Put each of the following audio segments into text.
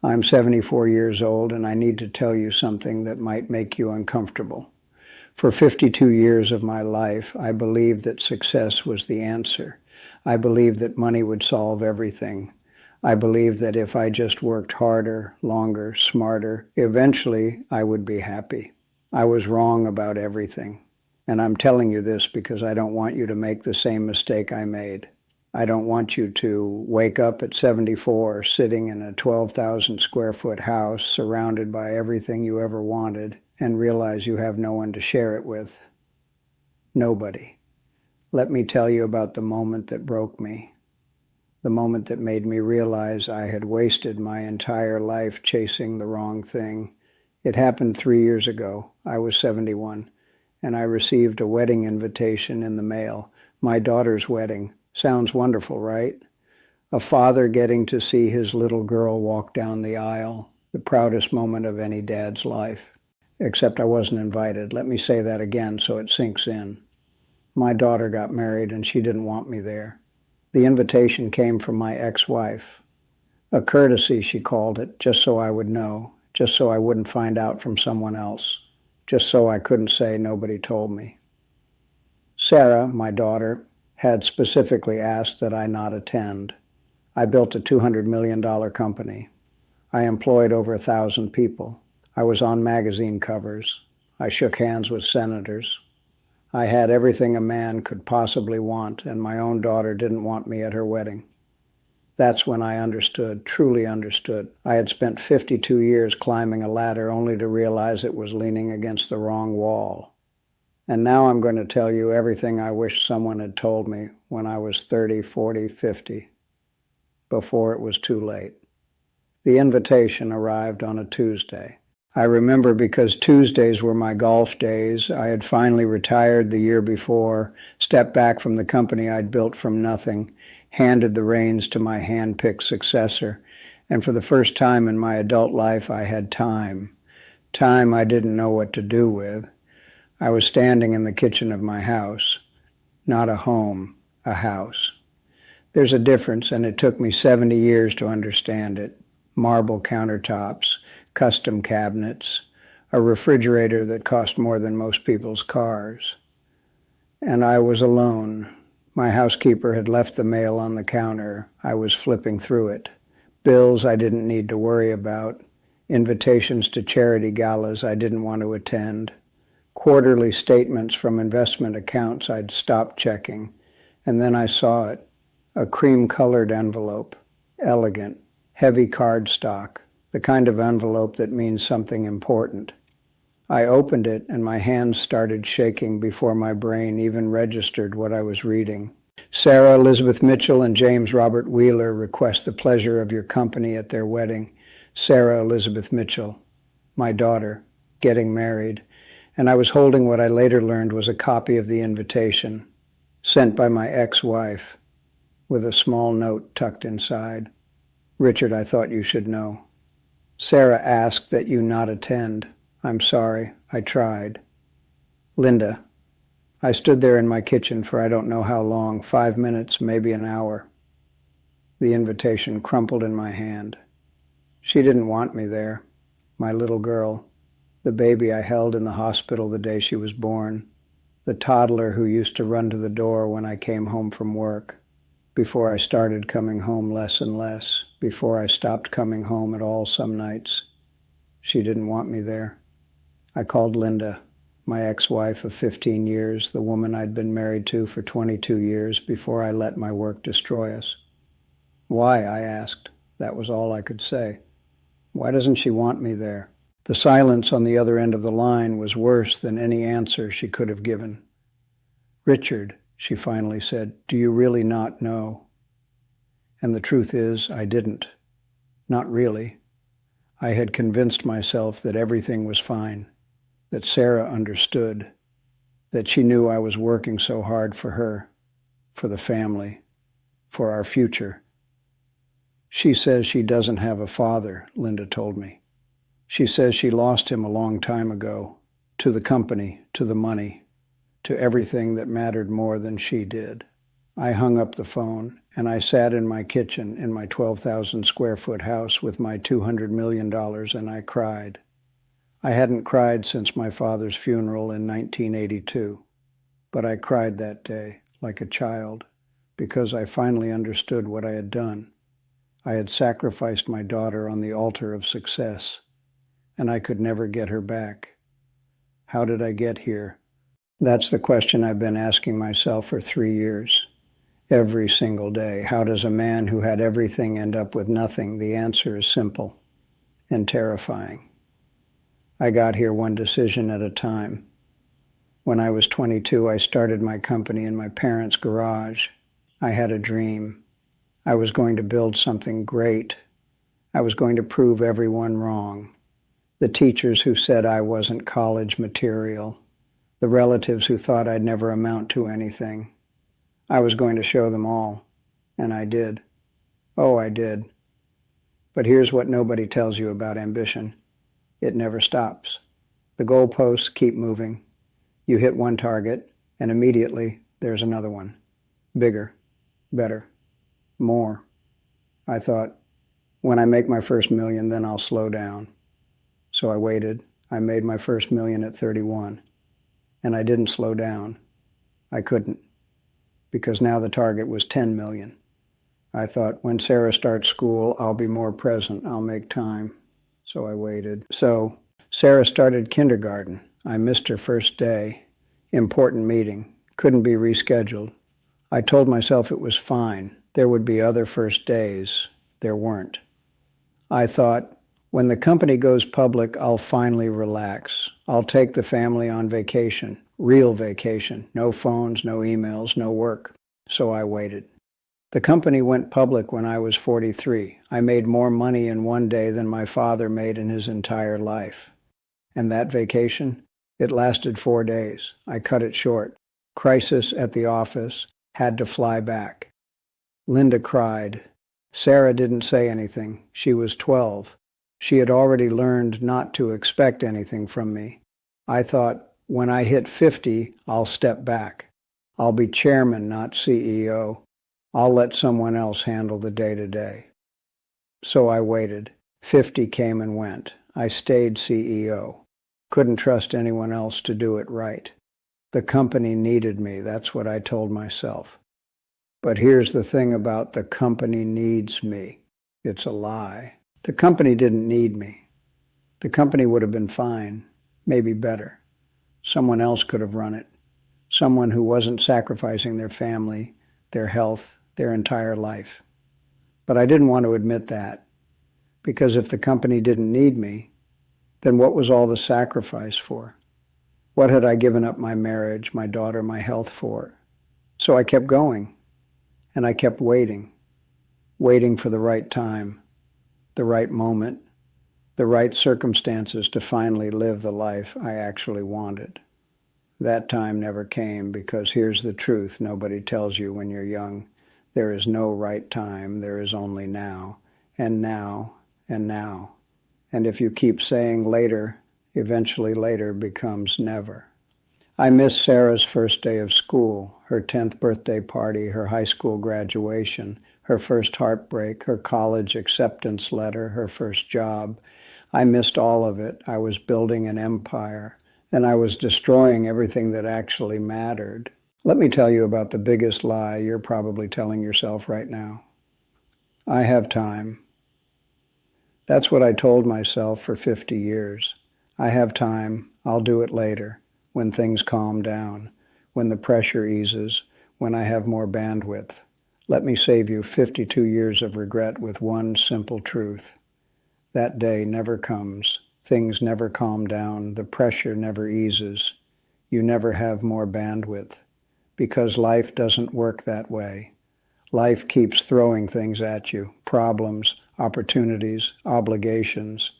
I'm 74 years old, and I need to tell you something that might make you uncomfortable. For 52 years of my life, I believed that success was the answer. I believed that money would solve everything. I believed that if I just worked harder, longer, smarter, eventually I would be happy. I was wrong about everything. And I'm telling you this because I don't want you to make the same mistake I made. I don't want you to wake up at 74 sitting in a 12,000 square foot house surrounded by everything you ever wanted and realize you have no one to share it with. Nobody. Let me tell you about the moment that broke me. The moment that made me realize I had wasted my entire life chasing the wrong thing. It happened 3 years ago. I was 71, and I received a wedding invitation in the mail. My daughter's wedding. Sounds wonderful, right? A father getting to see his little girl walk down the aisle, the proudest moment of any dad's life. Except I wasn't invited. Let me say that again so it sinks in. My daughter got married and she didn't want me there. The invitation came from my ex-wife. A courtesy, she called it, just so I would know, just so I wouldn't find out from someone else, just so I couldn't say nobody told me. Sarah, my daughter, had specifically asked that I not attend. I built a $200 million company. I employed over 1,000 people. I was on magazine covers. I shook hands with senators. I had everything a man could possibly want, and my own daughter didn't want me at her wedding. That's when I understood, truly understood. I had spent 52 years climbing a ladder only to realize it was leaning against the wrong wall. And now I'm going to tell you everything I wish someone had told me when I was 30, 40, 50, before it was too late. The invitation arrived on a Tuesday. I remember because Tuesdays were my golf days. I had finally retired the year before, stepped back from the company I'd built from nothing, handed the reins to my hand-picked successor, and for the first time in my adult life I had time. Time I didn't know what to do with. I was standing in the kitchen of my house. Not a home, a house. There's a difference, and it took me 70 years to understand it. Marble countertops, custom cabinets, a refrigerator that cost more than most people's cars. And I was alone. My housekeeper had left the mail on the counter. I was flipping through it. Bills I didn't need to worry about. Invitations to charity galas I didn't want to attend. Quarterly statements from investment accounts I'd stopped checking. And then I saw it. A cream-colored envelope. Elegant. Heavy cardstock. The kind of envelope that means something important. I opened it and my hands started shaking before my brain even registered what I was reading. Sarah Elizabeth Mitchell and James Robert Wheeler request the pleasure of your company at their wedding. Sarah Elizabeth Mitchell, my daughter, getting married. And I was holding what I later learned was a copy of the invitation, sent by my ex-wife, with a small note tucked inside. Richard, I thought you should know. Sarah asked that you not attend. I'm sorry. I tried. Linda. I stood there in my kitchen for I don't know how long, 5 minutes, maybe an hour. The invitation crumpled in my hand. She didn't want me there. My little girl. The baby I held in the hospital the day she was born. The toddler who used to run to the door when I came home from work. Before I started coming home less and less. Before I stopped coming home at all some nights. She didn't want me there. I called Linda, my ex-wife of 15 years, the woman I'd been married to for 22 years before I let my work destroy us. Why, I asked. That was all I could say. Why doesn't she want me there? The silence on the other end of the line was worse than any answer she could have given. Richard, she finally said, do you really not know? And the truth is, I didn't. Not really. I had convinced myself that everything was fine, that Sarah understood, that she knew I was working so hard for her, for the family, for our future. She says she doesn't have a father, Linda told me. She says she lost him a long time ago, to the company, to the money, to everything that mattered more than she did. I hung up the phone and I sat in my kitchen in my 12,000 square foot house with my $200 million and I cried. I hadn't cried since my father's funeral in 1982, but I cried that day like a child because I finally understood what I had done. I had sacrificed my daughter on the altar of success, and I could never get her back. How did I get here? That's the question I've been asking myself for 3 years. Every single day. How does a man who had everything end up with nothing? The answer is simple and terrifying. I got here one decision at a time. When I was 22, I started my company in my parents' garage. I had a dream. I was going to build something great. I was going to prove everyone wrong. The teachers who said I wasn't college material. The relatives who thought I'd never amount to anything. I was going to show them all, and I did. Oh, I did. But here's what nobody tells you about ambition. It never stops. The goalposts keep moving. You hit one target, and immediately there's another one. Bigger, better, more. I thought, when I make my first million, then I'll slow down. So I waited. I made my first million at 31, and I didn't slow down. I couldn't. Because now the target was 10 million. I thought, when Sarah starts school, I'll be more present. I'll make time. So I waited. So Sarah started kindergarten. I missed her first day. Important meeting. Couldn't be rescheduled. I told myself it was fine. There would be other first days. There weren't. I thought, when the company goes public, I'll finally relax. I'll take the family on vacation. Real vacation. No phones, no emails, no work. So I waited. The company went public when I was 43. I made more money in one day than my father made in his entire life. And that vacation, it lasted 4 days. I cut it short. Crisis at the office. Had to fly back. Linda cried. Sarah didn't say anything. She was 12. She had already learned not to expect anything from me. I thought, when I hit 50, I'll step back. I'll be chairman, not CEO. I'll let someone else handle the day-to-day. So I waited. 50 came and went. I stayed CEO. Couldn't trust anyone else to do it right. The company needed me. That's what I told myself. But here's the thing about the company needs me. It's a lie. The company didn't need me. The company would have been fine, maybe better. Someone else could have run it. Someone who wasn't sacrificing their family, their health, their entire life. But I didn't want to admit that, because if the company didn't need me, then what was all the sacrifice for? What had I given up my marriage, my daughter, my health for? So I kept going, and I kept waiting for the right time, the right moment, the right circumstances to finally live the life I actually wanted. That time never came because here's the truth nobody tells you when you're young. There is no right time, there is only now, and now, and now. And if you keep saying later, eventually later becomes never. I miss Sarah's first day of school, her 10th birthday party, her high school graduation, her first heartbreak, her college acceptance letter, her first job. I missed all of it. I was building an empire, and I was destroying everything that actually mattered. Let me tell you about the biggest lie you're probably telling yourself right now. I have time. That's what I told myself for 50 years. I have time. I'll do it later, when things calm down, when the pressure eases, when I have more bandwidth. Let me save you 52 years of regret with one simple truth. That day never comes. Things never calm down. The pressure never eases. You never have more bandwidth. Because life doesn't work that way. Life keeps throwing things at you. Problems, opportunities, obligations.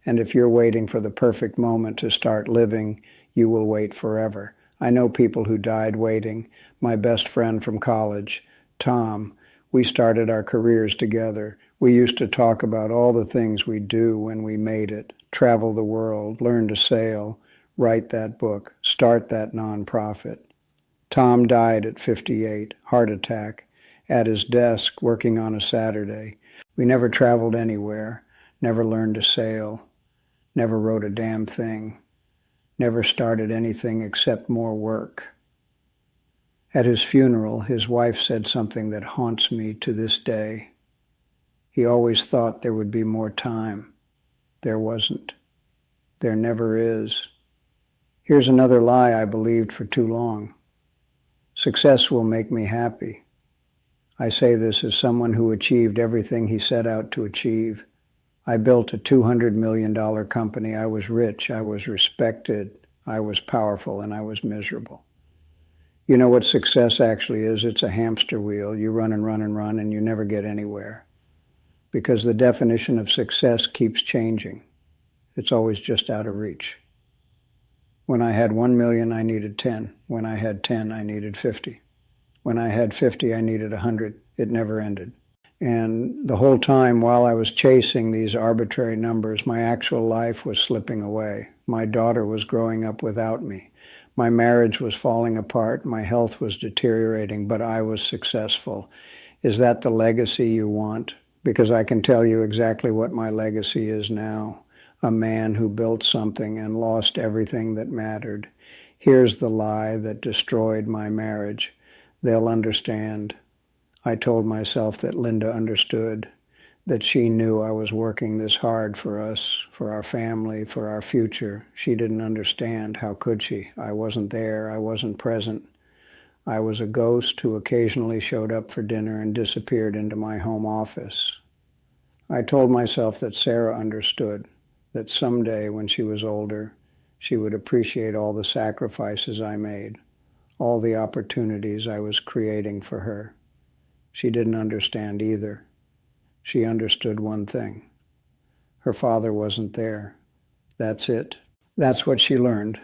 And if you're waiting for the perfect moment to start living, you will wait forever. I know people who died waiting. My best friend from college, Tom, we started our careers together. We used to talk about all the things we'd do when we made it. Travel the world, learn to sail, write that book, start that nonprofit. Tom died at 58, heart attack, at his desk working on a Saturday. We never traveled anywhere, never learned to sail, never wrote a damn thing, never started anything except more work. At his funeral, his wife said something that haunts me to this day. He always thought there would be more time. There wasn't. There never is. Here's another lie I believed for too long. Success will make me happy. I say this as someone who achieved everything he set out to achieve. I built a $200 million company. I was rich, I was respected, I was powerful, and I was miserable. You know what success actually is? It's a hamster wheel. You run and run and run, and you never get anywhere. Because the definition of success keeps changing. It's always just out of reach. When I had 1 million, I needed 10. When I had 10, I needed 50. When I had 50, I needed 100. It never ended. And the whole time while I was chasing these arbitrary numbers, my actual life was slipping away. My daughter was growing up without me. My marriage was falling apart. My health was deteriorating, but I was successful. Is that the legacy you want? Because I can tell you exactly what my legacy is now. A man who built something and lost everything that mattered. Here's the lie that destroyed my marriage. They'll understand. I told myself that Linda understood, that she knew I was working this hard for us, for our family, for our future. She didn't understand. How could she? I wasn't there. I wasn't present. I was a ghost who occasionally showed up for dinner and disappeared into my home office. I told myself that Sarah understood, that someday when she was older, she would appreciate all the sacrifices I made, all the opportunities I was creating for her. She didn't understand either. She understood one thing. Her father wasn't there. That's it. That's what she learned.